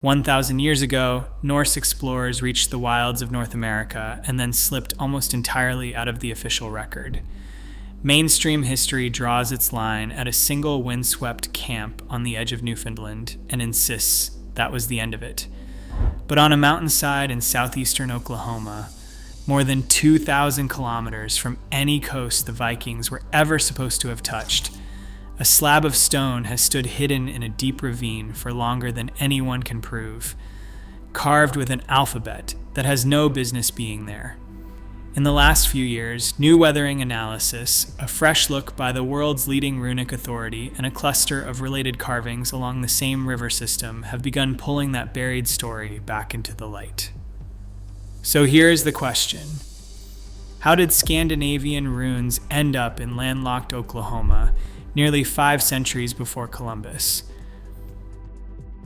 1,000 years ago, Norse explorers reached the wilds of North America and then slipped almost entirely out of the official record. Mainstream history draws its line at a single windswept camp on the edge of Newfoundland and insists that was the end of it. But on a mountainside in southeastern Oklahoma, more than 2,000 kilometers from any coast the Vikings were ever supposed to have touched, a slab of stone has stood hidden in a deep ravine for longer than anyone can prove, carved with an alphabet that has no business being there. In the last few years, new weathering analysis, a fresh look by the world's leading runic authority, and a cluster of related carvings along the same river system have begun pulling that buried story back into the light. So here's the question. How did Scandinavian runes end up in landlocked Oklahoma nearly 5 centuries before Columbus?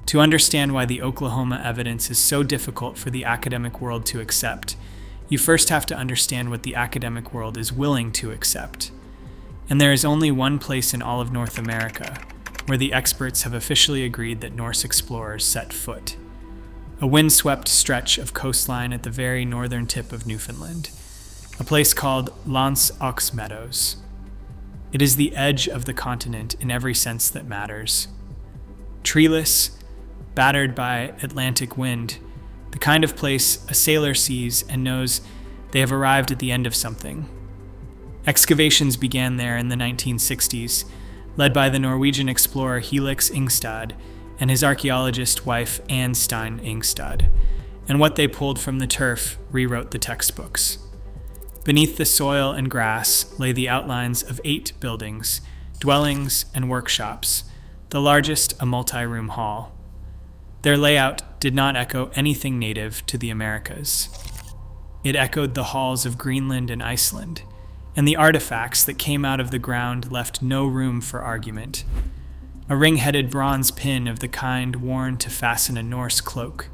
To understand why the Oklahoma evidence is so difficult for the academic world to accept, you first have to understand what the academic world is willing to accept. And there is only one place in all of North America where the experts have officially agreed that Norse explorers set foot. A windswept stretch of coastline at the very northern tip of Newfoundland, a place called Meadows. It is the edge of the continent in every sense that matters. Treeless, battered by Atlantic wind, the kind of place a sailor sees and knows they have arrived at the end of something. Excavations began there in the 1960s, led by the Norwegian explorer Helix Ingstad and his archaeologist wife Anne Stein Ingstad, and what they pulled from the turf rewrote the textbooks. Beneath the soil and grass lay the outlines of 8 buildings, dwellings and workshops, the largest a multi-room hall. Their layout did not echo anything native to the Americas. It echoed the halls of Greenland and Iceland, and the artifacts that came out of the ground left no room for argument. A ring-headed bronze pin of the kind worn to fasten a Norse cloak,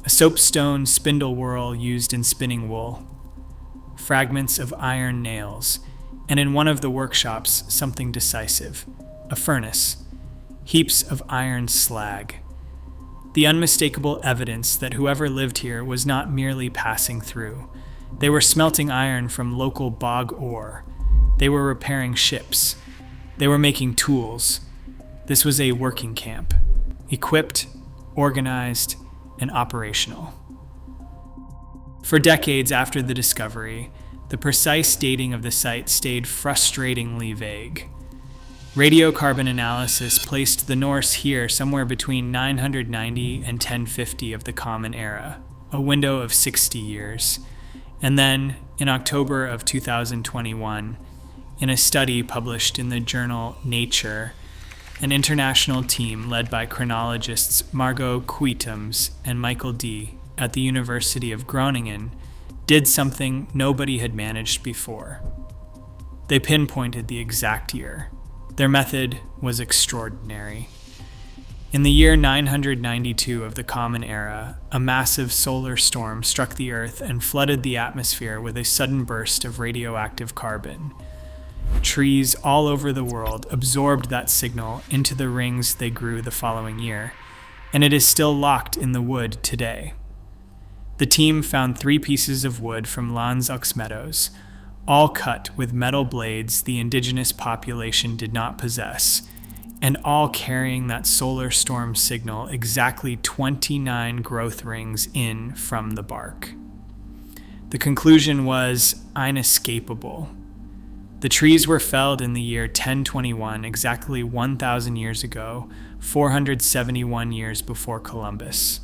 a soapstone spindle whorl used in spinning wool, fragments of iron nails, and in one of the workshops something decisive, a furnace, heaps of iron slag. The unmistakable evidence that whoever lived here was not merely passing through. They were smelting iron from local bog ore. They were repairing ships. They were making tools. This was a working camp, equipped, organized, and operational. For decades after the discovery, the precise dating of the site stayed frustratingly vague. Radiocarbon analysis placed the Norse here somewhere between 990 and 1050 of the Common Era, a window of 60 years. And then, in October of 2021, in a study published in the journal Nature, an international team led by chronologists Margot Quitums and Michael D. at the University of Groningen did something nobody had managed before. They pinpointed the exact year. Their method was extraordinary. In the year 992 of the Common Era, a massive solar storm struck the Earth and flooded the atmosphere with a sudden burst of radioactive carbon. Trees all over the world absorbed that signal into the rings they grew the following year, and it is still locked in the wood today. The team found 3 pieces of wood from Meadows, all cut with metal blades the indigenous population did not possess, and all carrying that solar storm signal exactly 29 growth rings in from the bark. The conclusion was inescapable. The trees were felled in the year 1021, exactly 1,000 years ago, 471 years before Columbus.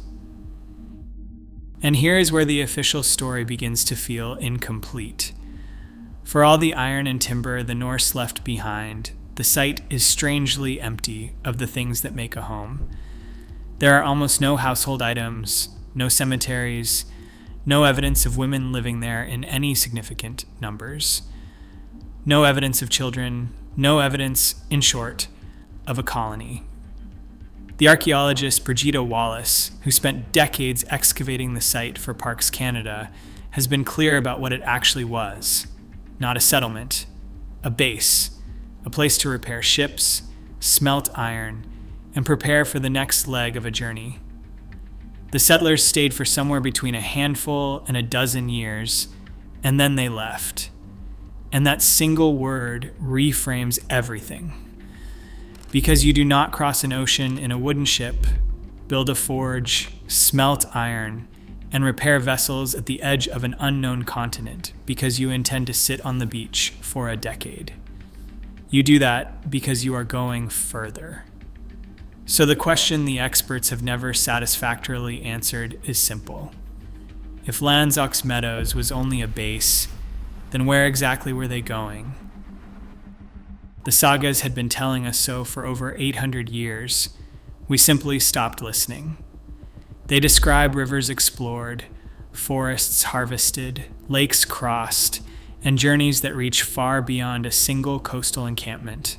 And here is where the official story begins to feel incomplete. For all the iron and timber the Norse left behind, the site is strangely empty of the things that make a home. There are almost no household items, no cemeteries, no evidence of women living there in any significant numbers, no evidence of children, no evidence, in short, of a colony. The archaeologist Brigida Wallace, who spent decades excavating the site for Parks Canada, has been clear about what it actually was. Not a settlement, a base, a place to repair ships, smelt iron, and prepare for the next leg of a journey, The settlers stayed for somewhere between a handful and a dozen years, and then they left. And that single word reframes everything. Because you do not cross an ocean in a wooden ship, build a forge, smelt iron, and repair vessels at the edge of an unknown continent because you intend to sit on the beach for a decade. You do that because you are going further. So the question the experts have never satisfactorily answered is simple. If Land's Meadows was only a base, then where exactly were they going? The sagas had been telling us so for over 800 years. We simply stopped listening. They describe rivers explored, forests harvested, lakes crossed, and journeys that reach far beyond a single coastal encampment.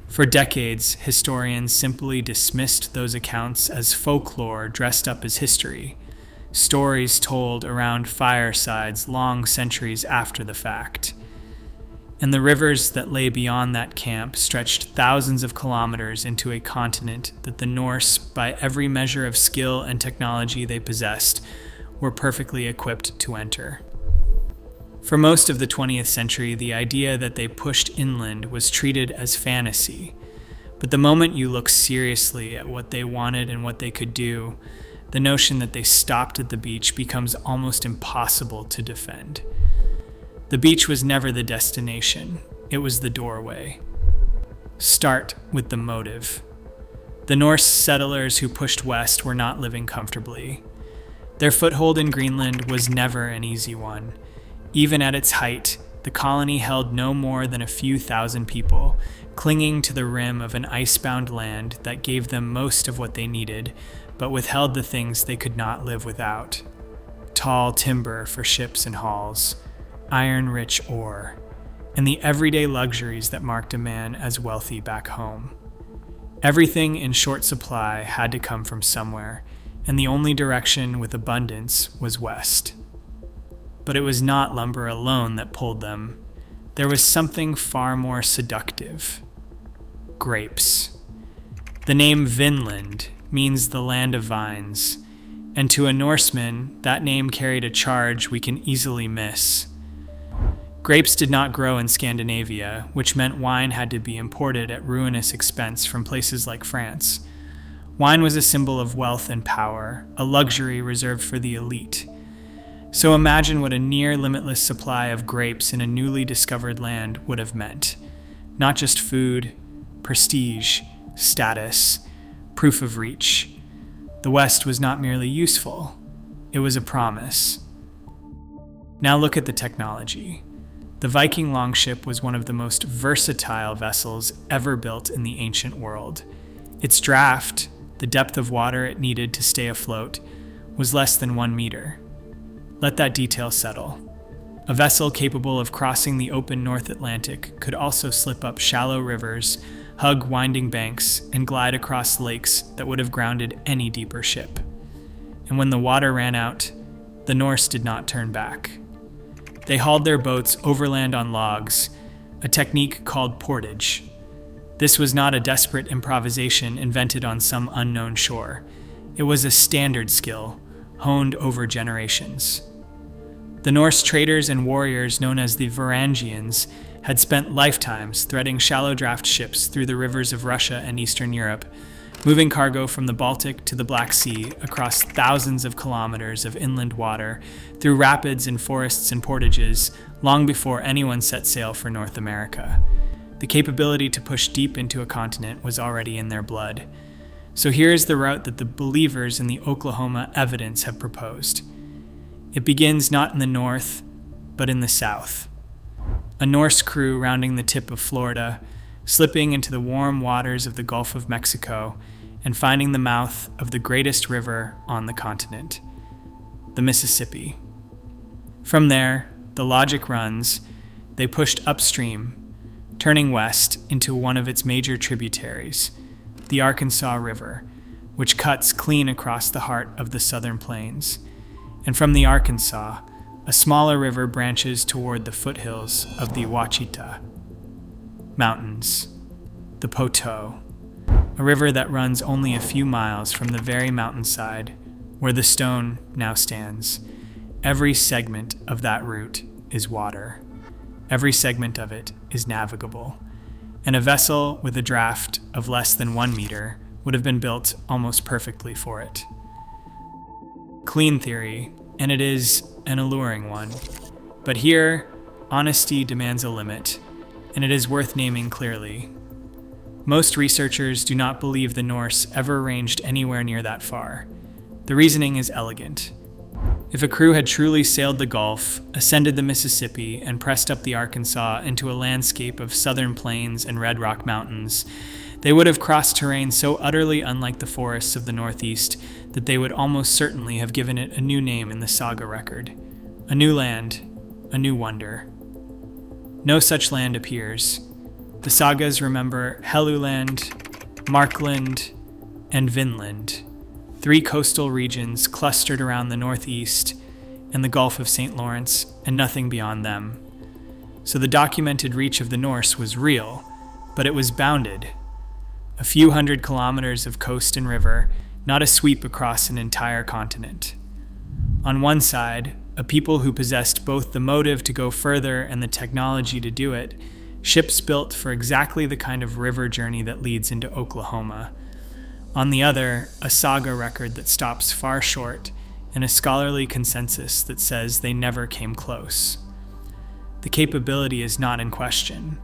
For decades, historians simply dismissed those accounts as folklore dressed up as history, stories told around firesides long centuries after the fact. And the rivers that lay beyond that camp stretched thousands of kilometers into a continent that the Norse, by every measure of skill and technology they possessed, were perfectly equipped to enter. For most of the 20th century, the idea that they pushed inland was treated as fantasy. But the moment you look seriously at what they wanted and what they could do, the notion that they stopped at the beach becomes almost impossible to defend. The beach was never the destination, it was the doorway. Start with the motive. The Norse settlers who pushed west were not living comfortably. Their foothold in Greenland was never an easy one. Even at its height, the colony held no more than a few thousand people, clinging to the rim of an icebound land that gave them most of what they needed, but withheld the things they could not live without. Tall timber for ships and hulls, iron-rich ore, and the everyday luxuries that marked a man as wealthy back home. Everything in short supply had to come from somewhere, and the only direction with abundance was west. But it was not lumber alone that pulled them. There was something far more seductive. Grapes. The name Vinland means the land of vines, and to a Norseman, that name carried a charge we can easily miss. Grapes did not grow in Scandinavia, which meant wine had to be imported at ruinous expense from places like France. Wine was a symbol of wealth and power, a luxury reserved for the elite. So imagine what a near limitless supply of grapes in a newly discovered land would have meant. Not just food, prestige, status, proof of reach. The West was not merely useful, it was a promise. Now look at the technology. The Viking longship was one of the most versatile vessels ever built in the ancient world. Its draft, the depth of water it needed to stay afloat, was less than 1 meter. Let that detail settle. A vessel capable of crossing the open North Atlantic could also slip up shallow rivers, hug winding banks, and glide across lakes that would have grounded any deeper ship. And when the water ran out, the Norse did not turn back. They hauled their boats overland on logs, a technique called portage. This was not a desperate improvisation invented on some unknown shore. It was a standard skill, honed over generations. The Norse traders and warriors known as the Varangians had spent lifetimes threading shallow draft ships through the rivers of Russia and Eastern Europe, moving cargo from the Baltic to the Black Sea across thousands of kilometers of inland water, through rapids and forests and portages, long before anyone set sail for North America. The capability to push deep into a continent was already in their blood. So here is the route that the believers in the Oklahoma evidence have proposed. It begins not in the north, but in the south. A Norse crew rounding the tip of Florida, slipping into the warm waters of the Gulf of Mexico, and finding the mouth of the greatest river on the continent, the Mississippi. From there, the logic runs, they pushed upstream, turning west into one of its major tributaries, the Arkansas River, which cuts clean across the heart of the southern plains. And from the Arkansas, a smaller river branches toward the foothills of the Ouachita Mountains, the Poteau, a river that runs only a few miles from the very mountainside where the stone now stands, every segment of that route is water. Every segment of it is navigable, and a vessel with a draft of less than 1 meter would have been built almost perfectly for it. Clean theory, and it is an alluring one. But here, honesty demands a limit, and it is worth naming clearly. Most researchers do not believe the Norse ever ranged anywhere near that far. The reasoning is elegant. If a crew had truly sailed the Gulf, ascended the Mississippi, and pressed up the Arkansas into a landscape of southern plains and red rock mountains, they would have crossed terrain so utterly unlike the forests of the Northeast that they would almost certainly have given it a new name in the saga record. A new land, a new wonder. No such land appears. The sagas remember Helluland, Markland, and Vinland, 3 coastal regions clustered around the Northeast and the Gulf of St. Lawrence, and nothing beyond them. So the documented reach of the Norse was real, but it was bounded. A few hundred kilometers of coast and river, not a sweep across an entire continent. On one side, a people who possessed both the motive to go further and the technology to do it, ships built for exactly the kind of river journey that leads into Oklahoma. On the other, a saga record that stops far short, and a scholarly consensus that says they never came close. The capability is not in question.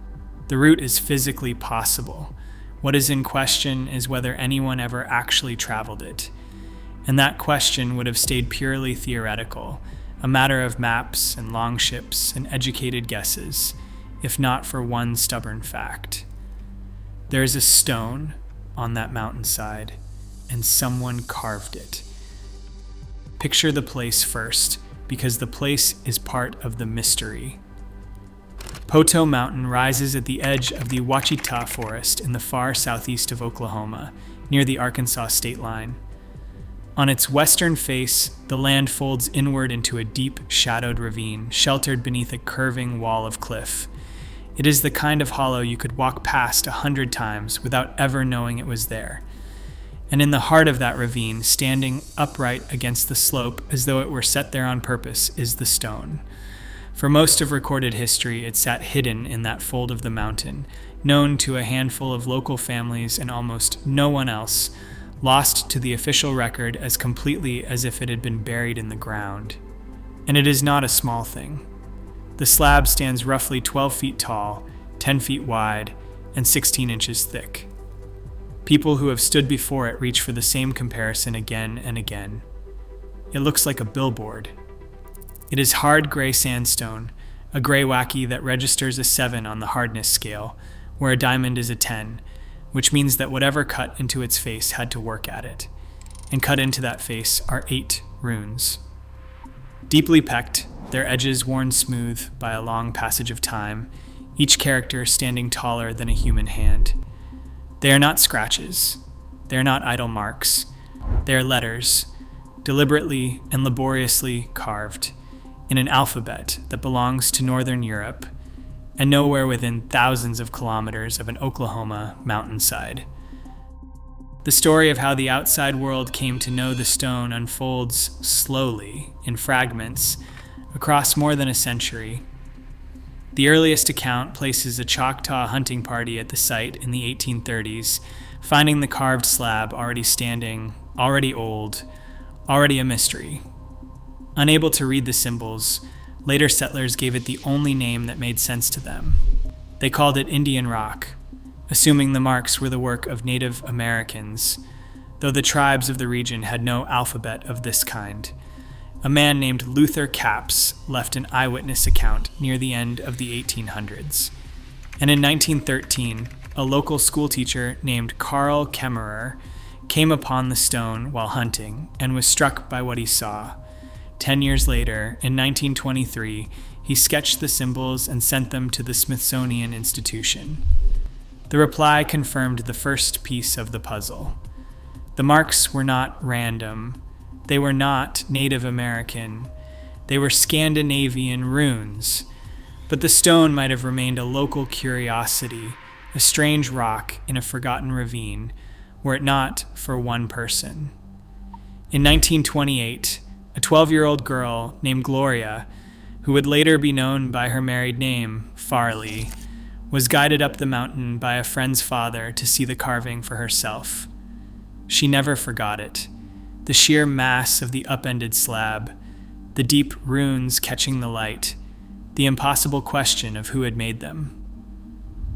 The route is physically possible. What is in question is whether anyone ever actually traveled it. And that question would have stayed purely theoretical, a matter of maps and longships and educated guesses, if not for one stubborn fact. There is a stone on that mountainside, and someone carved it. Picture the place first, because the place is part of the mystery. Poteau Mountain rises at the edge of the Ouachita Forest in the far southeast of Oklahoma, near the Arkansas state line. On its western face, the land folds inward into a deep, shadowed ravine, sheltered beneath a curving wall of cliff. It is the kind of hollow you could walk past 100 times without ever knowing it was there. And in the heart of that ravine, standing upright against the slope as though it were set there on purpose, is the stone. For most of recorded history, it sat hidden in that fold of the mountain, known to a handful of local families and almost no one else, lost to the official record as completely as if it had been buried in the ground. And it is not a small thing. The slab stands roughly 12 feet tall, 10 feet wide, and 16 inches thick. People who have stood before it reach for the same comparison again and again. It looks like a billboard. It is hard gray sandstone, a gray wacky that registers a 7 on the hardness scale, where a diamond is a 10, which means that whatever cut into its face had to work at it. And cut into that face are 8 runes. Deeply pecked, their edges worn smooth by a long passage of time, each character standing taller than a human hand. They are not scratches. They are not idle marks. They are letters, deliberately and laboriously carved, in an alphabet that belongs to Northern Europe, and nowhere within thousands of kilometers of an Oklahoma mountainside. The story of how the outside world came to know the stone unfolds slowly, in fragments, across more than a century. The earliest account places a Choctaw hunting party at the site in the 1830s, finding the carved slab already standing, already old, already a mystery. Unable to read the symbols, later settlers gave it the only name that made sense to them. They called it Indian Rock, assuming the marks were the work of Native Americans, though the tribes of the region had no alphabet of this kind. A man named Luther Capps left an eyewitness account near the end of the 1800s. And in 1913, a local schoolteacher named Karl Kemmerer came upon the stone while hunting and was struck by what he saw. 10 years later, in 1923, he sketched the symbols and sent them to the Smithsonian Institution. The reply confirmed the first piece of the puzzle. The marks were not random. They were not Native American. They were Scandinavian runes. But the stone might have remained a local curiosity, a strange rock in a forgotten ravine, were it not for one person. In 1928, a 12-year-old girl named Gloria, who would later be known by her married name, Farley, was guided up the mountain by a friend's father to see the carving for herself. She never forgot it. The sheer mass of the upended slab, the deep runes catching the light, the impossible question of who had made them.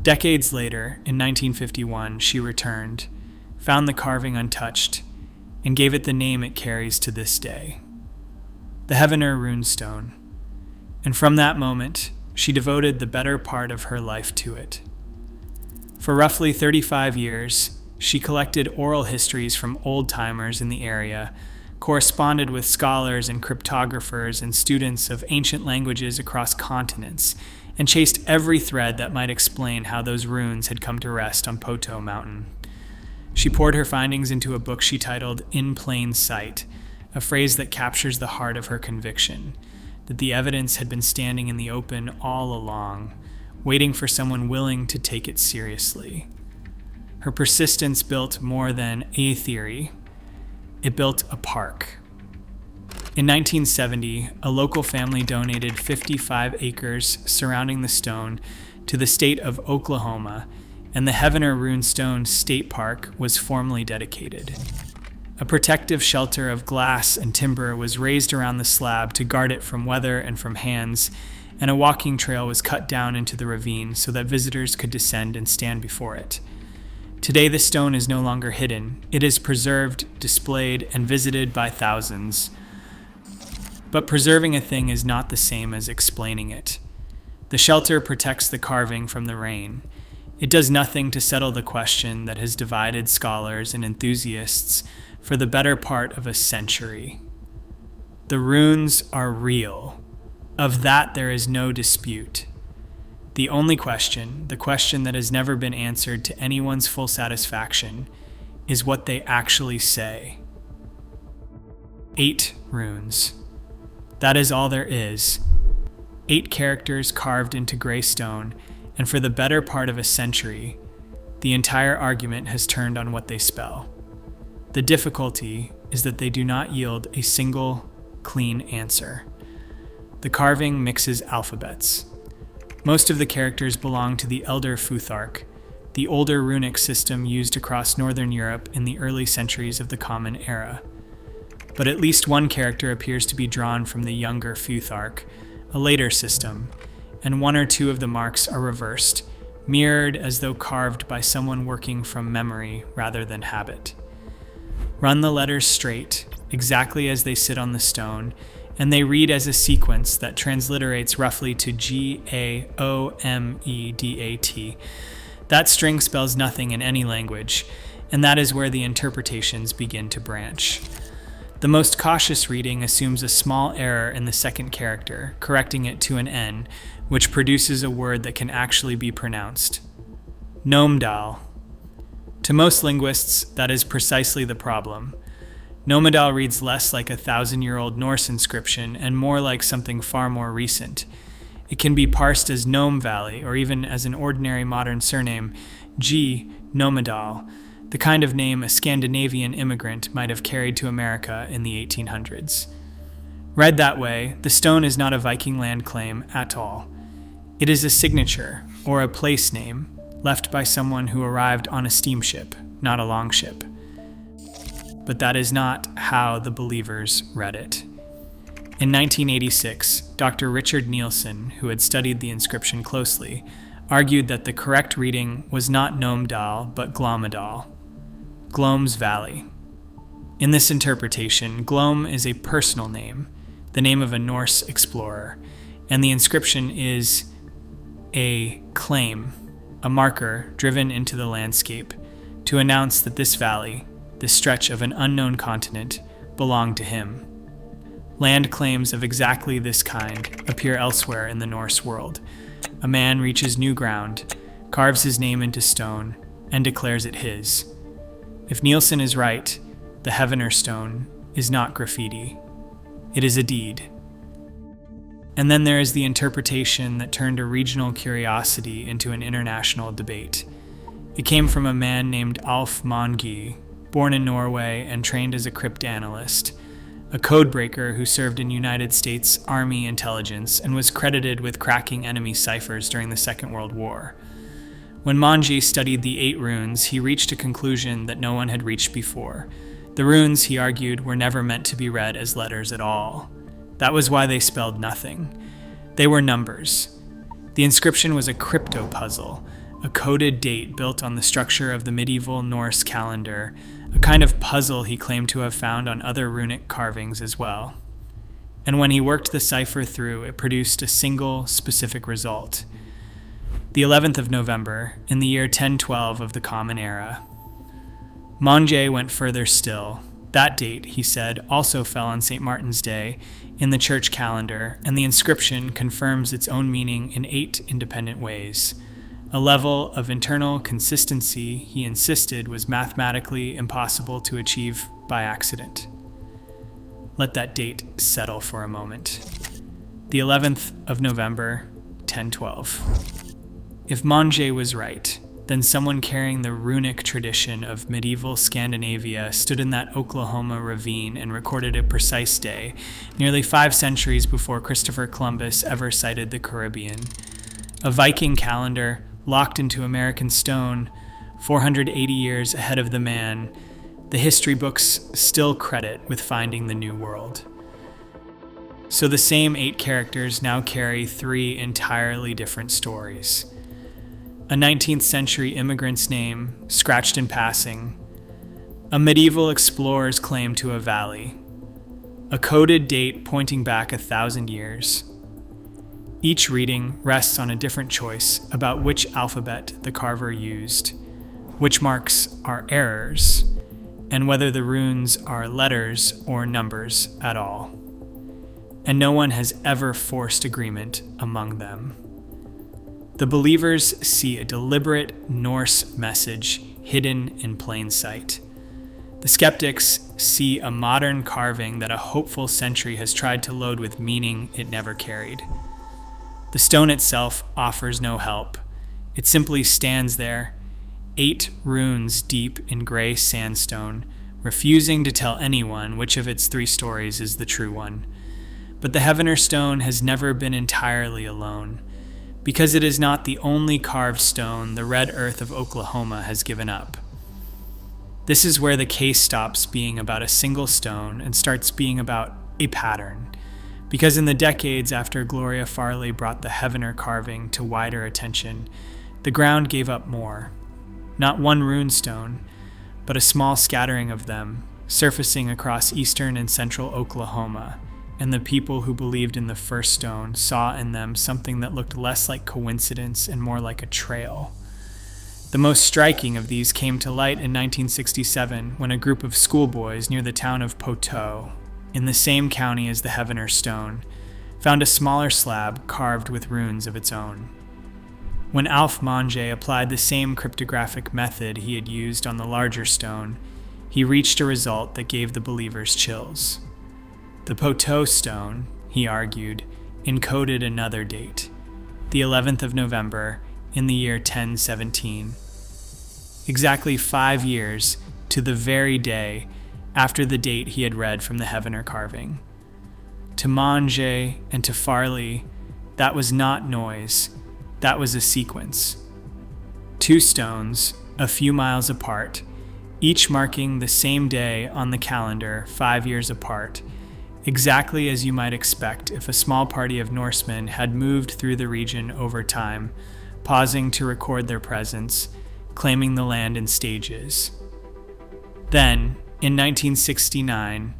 Decades later, in 1951, she returned, found the carving untouched, and gave it the name it carries to this day, the Heavener Runestone. And from that moment, she devoted the better part of her life to it. For roughly 35 years, she collected oral histories from old-timers in the area, corresponded with scholars and cryptographers and students of ancient languages across continents, and chased every thread that might explain how those runes had come to rest on Poto Mountain. She poured her findings into a book she titled In Plain Sight, a phrase that captures the heart of her conviction, that the evidence had been standing in the open all along, waiting for someone willing to take it seriously. Her persistence built more than a theory. It built a park. In 1970, a local family donated 55 acres surrounding the stone to the state of Oklahoma, and the Heavener Runestone State Park was formally dedicated. A protective shelter of glass and timber was raised around the slab to guard it from weather and from hands, and a walking trail was cut down into the ravine so that visitors could descend and stand before it. Today, the stone is no longer hidden. It is preserved, displayed, and visited by thousands. But preserving a thing is not the same as explaining it. The shelter protects the carving from the rain. It does nothing to settle the question that has divided scholars and enthusiasts for the better part of a century. The runes are real. Of that there is no dispute. The only question, the question that has never been answered to anyone's full satisfaction, is what they actually say. 8 runes. That is all there is. 8 characters carved into gray stone, and for the better part of a century, the entire argument has turned on what they spell. The difficulty is that they do not yield a single, clean answer. The carving mixes alphabets. Most of the characters belong to the Elder Futhark, the older runic system used across northern Europe in the early centuries of the Common Era. But at least one character appears to be drawn from the younger Futhark, a later system, and 1 or 2 of the marks are reversed, mirrored as though carved by someone working from memory rather than habit. Run the letters straight, exactly as they sit on the stone, and they read as a sequence that transliterates roughly to G-A-O-M-E-D-A-T. That string spells nothing in any language, and that is where the interpretations begin to branch. The most cautious reading assumes a small error in the second character, correcting it to an N, which produces a word that can actually be pronounced. Nomdal. To most linguists, that is precisely the problem. Nomdal reads less like a 1,000-year-old Norse inscription and more like something far more recent. It can be parsed as Nome Valley, or even as an ordinary modern surname, G. Nomedal, the kind of name a Scandinavian immigrant might have carried to America in the 1800s. Read that way, the stone is not a Viking land claim at all. It is a signature, or a place name, left by someone who arrived on a steamship, not a longship. But that is not how the believers read it. In 1986, Dr. Richard Nielsen, who had studied the inscription closely, argued that the correct reading was not Nomdal, but Glomedal, Glom's Valley. In this interpretation, Glom is a personal name, the name of a Norse explorer, and the inscription is a claim, a marker driven into the landscape to announce that this valley, this stretch of an unknown continent, belonged to him. Land claims of exactly this kind appear elsewhere in the Norse world. A man reaches new ground, carves his name into stone, and declares it his. If Nielsen is right, the Heavener stone is not graffiti. It is a deed. And then there is the interpretation that turned a regional curiosity into an international debate. It came from a man named Alf Monge, born in Norway and trained as a cryptanalyst, a codebreaker who served in United States Army intelligence and was credited with cracking enemy ciphers during the Second World War. When Manji studied the 8 runes, he reached a conclusion that no one had reached before. The runes, he argued, were never meant to be read as letters at all. That was why they spelled nothing. They were numbers. The inscription was a crypto puzzle, a coded date built on the structure of the medieval Norse calendar, a kind of puzzle he claimed to have found on other runic carvings as well. And when he worked the cipher through, it produced a single, specific result. The 11th of November, in the year 1012 of the Common Era. Manje went further still. That date, he said, also fell on St. Martin's Day in the church calendar, and the inscription confirms its own meaning in 8 independent ways. A level of internal consistency, he insisted, was mathematically impossible to achieve by accident. Let that date settle for a moment. The 11th of November, 1012. If Manje was right, then someone carrying the runic tradition of medieval Scandinavia stood in that Oklahoma ravine and recorded a precise day, nearly 5 centuries before Christopher Columbus ever sighted the Caribbean. A Viking calendar, locked into American stone, 480 years ahead of the man, the history books still credit with finding the New World. So the same 8 characters now carry 3 entirely different stories. A 19th century immigrant's name, scratched in passing, a medieval explorer's claim to a valley, a coded date pointing back 1,000 years. Each reading rests on a different choice about which alphabet the carver used, which marks are errors, and whether the runes are letters or numbers at all. And no one has ever forced agreement among them. The believers see a deliberate Norse message hidden in plain sight. The skeptics see a modern carving that a hopeful century has tried to load with meaning it never carried. The stone itself offers no help. It simply stands there, 8 runes deep in gray sandstone, refusing to tell anyone which of its 3 stories is the true one. But the Heavener stone has never been entirely alone. Because it is not the only carved stone the red earth of Oklahoma has given up. This is where the case stops being about a single stone and starts being about a pattern. Because in the decades after Gloria Farley brought the Heavener carving to wider attention, the ground gave up more. Not one runestone, but a small scattering of them, surfacing across eastern and central Oklahoma, and the people who believed in the first stone saw in them something that looked less like coincidence and more like a trail. The most striking of these came to light in 1967 when a group of schoolboys near the town of Poteau, in the same county as the Heavener stone, found a smaller slab carved with runes of its own. When Alf Manje applied the same cryptographic method he had used on the larger stone, he reached a result that gave the believers chills. The Poteau stone, he argued, encoded another date, the 11th of November in the year 1017. Exactly 5 years to the very day after the date he had read from the Heavener carving. To Manje and to Farley, that was not noise, that was a sequence. 2 stones, a few miles apart, each marking the same day on the calendar 5 years apart, exactly as you might expect if a small party of Norsemen had moved through the region over time, pausing to record their presence, claiming the land in stages. Then, in 1969,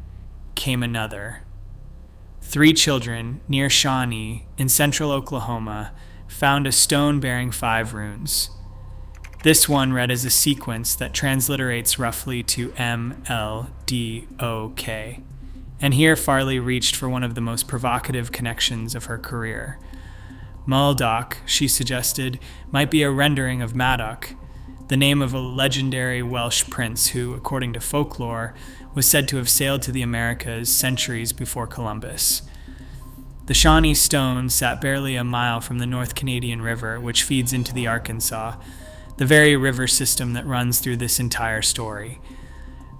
came another. 3 children near Shawnee in central Oklahoma found a stone bearing 5 runes. This one read as a sequence that transliterates roughly to M-L-D-O-K. And here Farley reached for one of the most provocative connections of her career. Muldoch, she suggested, might be a rendering of Madoc, the name of a legendary Welsh prince who, according to folklore, was said to have sailed to the Americas centuries before Columbus. The Shawnee Stone sat barely a mile from the North Canadian River, which feeds into the Arkansas, the very river system that runs through this entire story.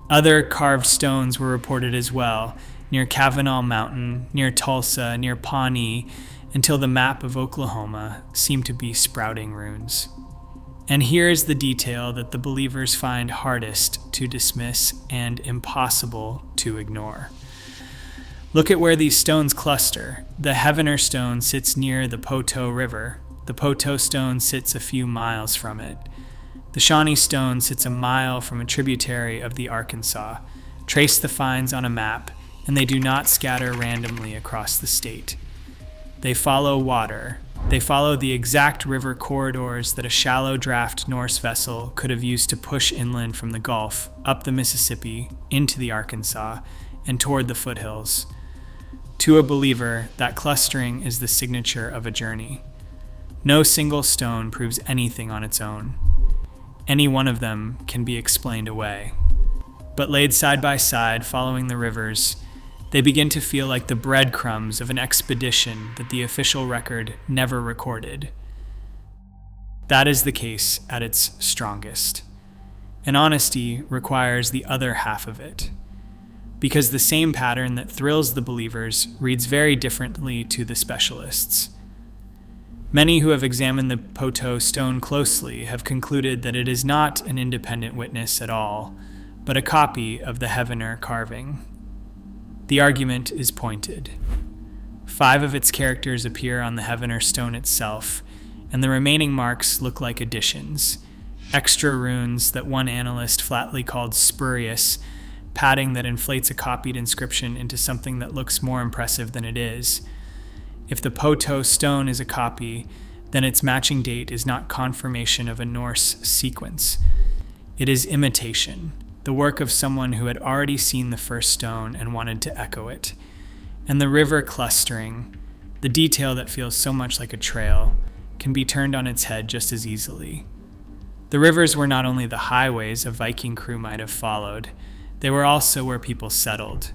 Other carved stones were reported as well, near Kavanaugh Mountain, near Tulsa, near Pawnee, until the map of Oklahoma seemed to be sprouting runes. And here is the detail that the believers find hardest to dismiss and impossible to ignore. Look at where these stones cluster. The Heavener stone sits near the Poteau River. The Poteau stone sits a few miles from it. The Shawnee stone sits a mile from a tributary of the Arkansas. Trace the finds on a map, and they do not scatter randomly across the state. They follow water. They follow the exact river corridors that a shallow draft Norse vessel could have used to push inland from the Gulf, up the Mississippi, into the Arkansas, and toward the foothills. To a believer, that clustering is the signature of a journey. No single stone proves anything on its own. Any one of them can be explained away. But laid side by side, following the rivers, they begin to feel like the breadcrumbs of an expedition that the official record never recorded. That is the case at its strongest. And honesty requires the other half of it, because the same pattern that thrills the believers reads very differently to the specialists. Many who have examined the Poteau stone closely have concluded that it is not an independent witness at all, but a copy of the Heavener carving. The argument is pointed. 5 of its characters appear on the Heavener stone itself, and the remaining marks look like additions, extra runes that one analyst flatly called spurious, padding that inflates a copied inscription into something that looks more impressive than it is. If the Poteau stone is a copy, then its matching date is not confirmation of a Norse sequence. It is imitation, the work of someone who had already seen the first stone and wanted to echo it. And the river clustering, the detail that feels so much like a trail, can be turned on its head just as easily. The rivers were not only the highways a Viking crew might have followed, they were also where people settled.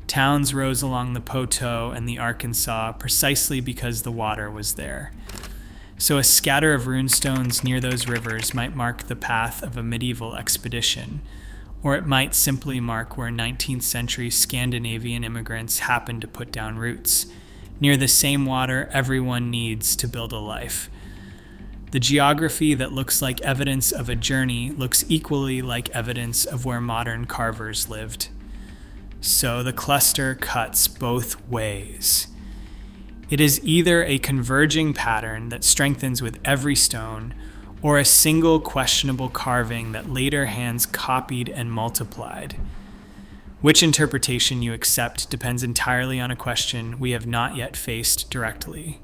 Towns rose along the Poteau and the Arkansas precisely because the water was there. So a scatter of runestones near those rivers might mark the path of a medieval expedition, or it might simply mark where 19th century Scandinavian immigrants happened to put down roots, near the same water everyone needs to build a life. The geography that looks like evidence of a journey looks equally like evidence of where modern carvers lived. So the cluster cuts both ways. It is either a converging pattern that strengthens with every stone, or a single questionable carving that later hands copied and multiplied. Which interpretation you accept depends entirely on a question we have not yet faced directly.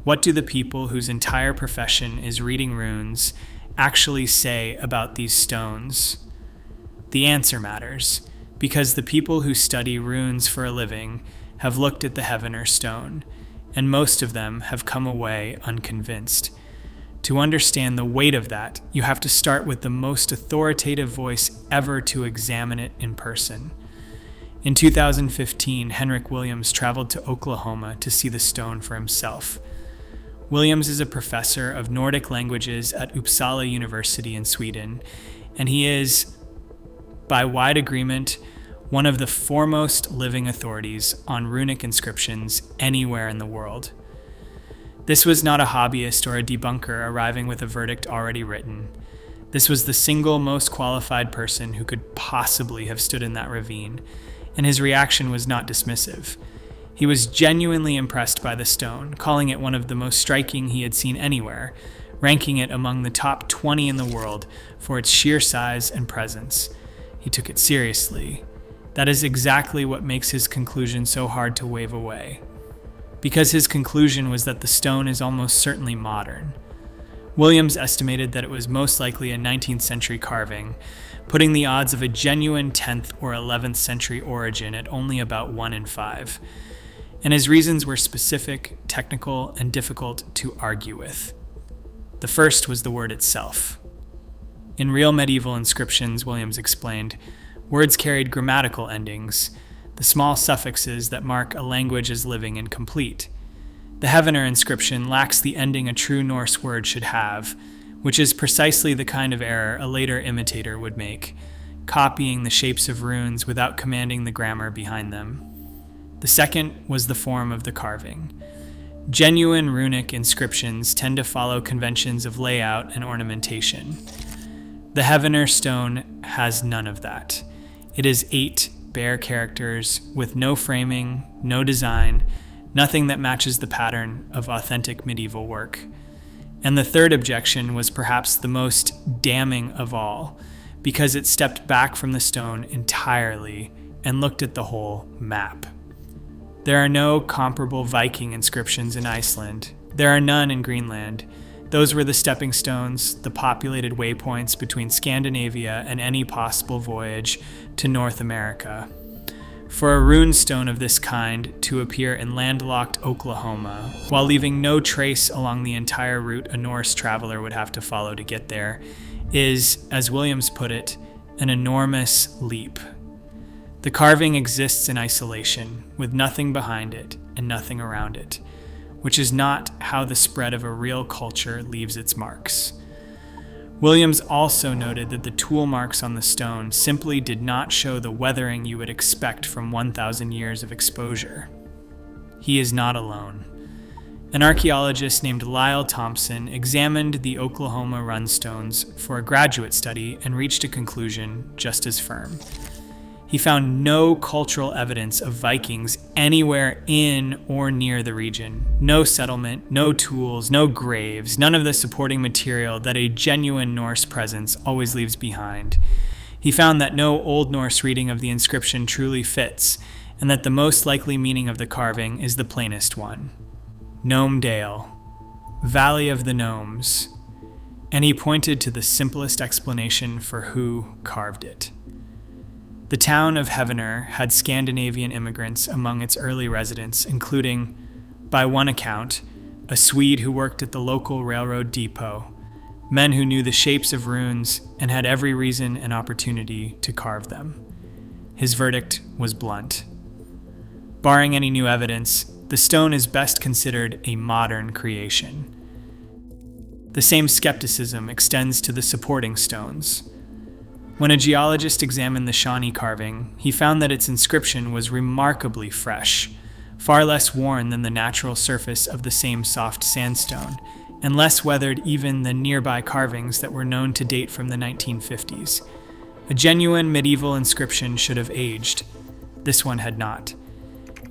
What do the people whose entire profession is reading runes actually say about these stones? The answer matters, because the people who study runes for a living have looked at the Heavener stone, and most of them have come away unconvinced. To understand the weight of that, you have to start with the most authoritative voice ever to examine it in person. In 2015, Henrik Williams traveled to Oklahoma to see the stone for himself. Williams is a professor of Nordic languages at Uppsala University in Sweden, and he is, by wide agreement, one of the foremost living authorities on runic inscriptions anywhere in the world. This was not a hobbyist or a debunker arriving with a verdict already written. This was the single most qualified person who could possibly have stood in that ravine, and his reaction was not dismissive. He was genuinely impressed by the stone, calling it one of the most striking he had seen anywhere, ranking it among the top 20 in the world for its sheer size and presence. He took it seriously. That is exactly what makes his conclusion so hard to wave away. Because his conclusion was that the stone is almost certainly modern. Williams estimated that it was most likely a 19th century carving, putting the odds of a genuine 10th or 11th century origin at only about 1 in 5. And his reasons were specific, technical, and difficult to argue with. The first was the word itself. In real medieval inscriptions, Williams explained, words carried grammatical endings, the small suffixes that mark a language as living and complete. The Heavener inscription lacks the ending a true Norse word should have, which is precisely the kind of error a later imitator would make, copying the shapes of runes without commanding the grammar behind them. The second was the form of the carving. Genuine runic inscriptions tend to follow conventions of layout and ornamentation. The Heavener stone has none of that. It is 8 bare characters with no framing, no design, nothing that matches the pattern of authentic medieval work. And the third objection was perhaps the most damning of all, because it stepped back from the stone entirely and looked at the whole map. There are no comparable Viking inscriptions in Iceland. There are none in Greenland. Those were the stepping stones, the populated waypoints between Scandinavia and any possible voyage to North America. For a rune stone of this kind to appear in landlocked Oklahoma, while leaving no trace along the entire route a Norse traveler would have to follow to get there, is, as Williams put it, an enormous leap. The carving exists in isolation, with nothing behind it and nothing around it, which is not how the spread of a real culture leaves its marks. Williams also noted that the tool marks on the stone simply did not show the weathering you would expect from 1,000 years of exposure. He is not alone. An archaeologist named Lyle Thompson examined the Oklahoma runstones for a graduate study and reached a conclusion just as firm. He found no cultural evidence of Vikings anywhere in or near the region. No settlement, no tools, no graves, none of the supporting material that a genuine Norse presence always leaves behind. He found that no Old Norse reading of the inscription truly fits, and that the most likely meaning of the carving is the plainest one. Gnome Dale, Valley of the Gnomes, and he pointed to the simplest explanation for who carved it. The town of Heavener had Scandinavian immigrants among its early residents, including, by one account, a Swede who worked at the local railroad depot, men who knew the shapes of runes and had every reason and opportunity to carve them. His verdict was blunt. Barring any new evidence, the stone is best considered a modern creation. The same skepticism extends to the supporting stones. When a geologist examined the Shawnee carving, he found that its inscription was remarkably fresh, far less worn than the natural surface of the same soft sandstone, and less weathered even than nearby carvings that were known to date from the 1950s. A genuine medieval inscription should have aged. This one had not.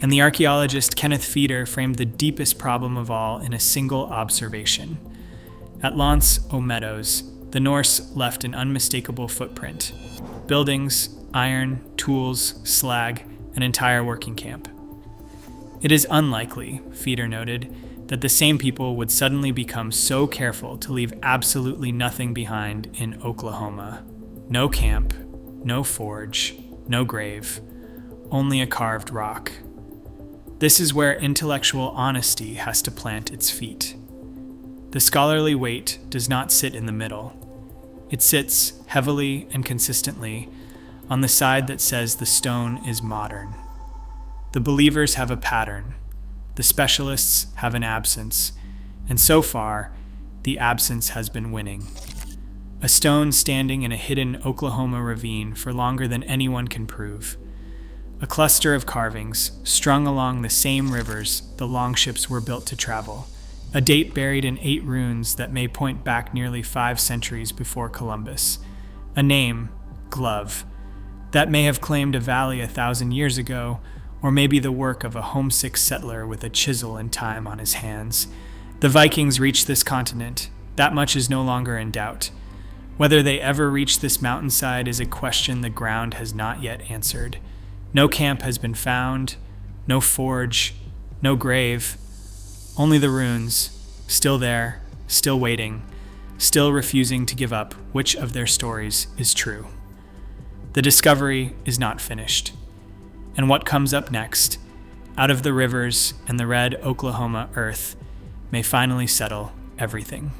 And the archaeologist Kenneth Feeder framed the deepest problem of all in a single observation. At Lance o' Meadows, the Norse left an unmistakable footprint. Buildings, iron, tools, slag, an entire working camp. It is unlikely, Feeder noted, that the same people would suddenly become so careful to leave absolutely nothing behind in Oklahoma. No camp, no forge, no grave, only a carved rock. This is where intellectual honesty has to plant its feet. The scholarly weight does not sit in the middle. It sits heavily and consistently on the side that says the stone is modern. The believers have a pattern. The specialists have an absence. And so far, the absence has been winning. A stone standing in a hidden Oklahoma ravine for longer than anyone can prove. A cluster of carvings strung along the same rivers the longships were built to travel. A date buried in 8 runes that may point back nearly 5 centuries before Columbus. A name, Glove, that may have claimed a valley 1,000 years ago, or maybe the work of a homesick settler with a chisel and time on his hands. The Vikings reached this continent. That much is no longer in doubt. Whether they ever reached this mountainside is a question the ground has not yet answered. No camp has been found, no forge, no grave. Only the runes, still there, still waiting, still refusing to give up which of their stories is true. The discovery is not finished. And what comes up next, out of the rivers and the red Oklahoma earth, may finally settle everything.